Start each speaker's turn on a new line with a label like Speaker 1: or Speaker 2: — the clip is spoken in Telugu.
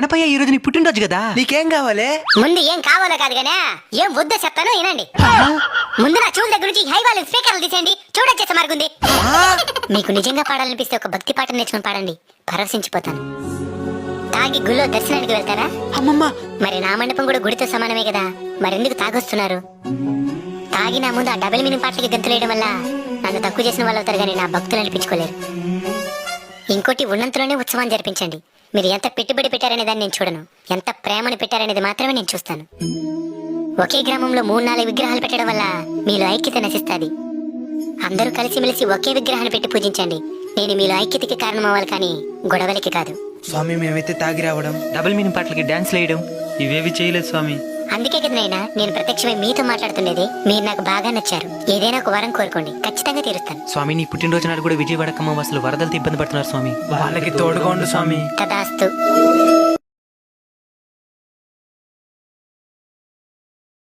Speaker 1: గణపయ్య ఈ రోజు నీ పుట్టినరోజు కదా, నీకేం కావాలి?
Speaker 2: ముందు ఏం కావాలో కాదు గానే ఏం వద్దో చెప్తాను వినండి. ముందు నా చెవుల దగ్గర నుంచి హై వాల్యూమ్ స్పీకర్లు తీసేయండి. చూడొచ్చేసే మార్గుంది. మీకు నిజంగా పాడాలనిపిస్తే ఒక భక్తి పాట నేర్చుకుని పాడండి, పరవశించిపోతాను. తాగి గుళ్ళో దర్శనానికి వెళ్తారా?
Speaker 1: అమ్మమ్మ,
Speaker 2: మరి నా మండపం కూడా గుడితో సమానమే కదా, మరెందుకు తాగొస్తున్నారు? తాగి నా ముందు ఆ డబుల్ మీనింగ్ పాటలకి గంతులేయడం వల్ల నన్ను తక్కువ చేసిన వాళ్ళు అవుతారు కానీ నా భక్తులు అనిపించుకోలేరు. ఇంకోటి, ఉన్నంతలోనే ఉత్సవాన్ని జరిపించండి. మీరు ఎంత పెట్టుబడి పెట్టారనే దాన్ని నేను చూడను, ఎంత ప్రేమను పెట్టారనేది మాత్రమే నేను చూస్తాను. ఒకే గ్రామంలో 3-4 విగ్రహాలు పెట్టడం వల్ల మీలో ఐక్యత నశిస్తుంది. అందరూ కలిసిమెలిసి ఒకే విగ్రహాన్ని పెట్టి పూజించండి. నేను మీలో ఐక్యతకి కారణం అవ్వాలి కానీ గొడవలకి కాదు.
Speaker 1: స్వామి మేమైతే తాగి రావడం, డబుల్ మీనింగ్ పాటలకి డాన్స్ వేయడం ఇవేవి చేయలేదు స్వామి.
Speaker 2: అందుకే కదా నాయనా నేను ప్రత్యక్షమై మీతో మాట్లాడుతుండేది. మీరు నాకు బాగా నచ్చారు. ఏదైనా ఒక వరం కోరుకోండి, ఖచ్చితంగా తీరుస్తాను.
Speaker 1: స్వామి నీ పుట్టినరోజు నాడు కూడా విజయవాడ ఖమ్మం అసలు వరదలతో ఇబ్బంది పడుతున్నారు స్వామి, వాళ్ళకి తోడుగా ఉండు స్వామి.
Speaker 2: తదాస్తు.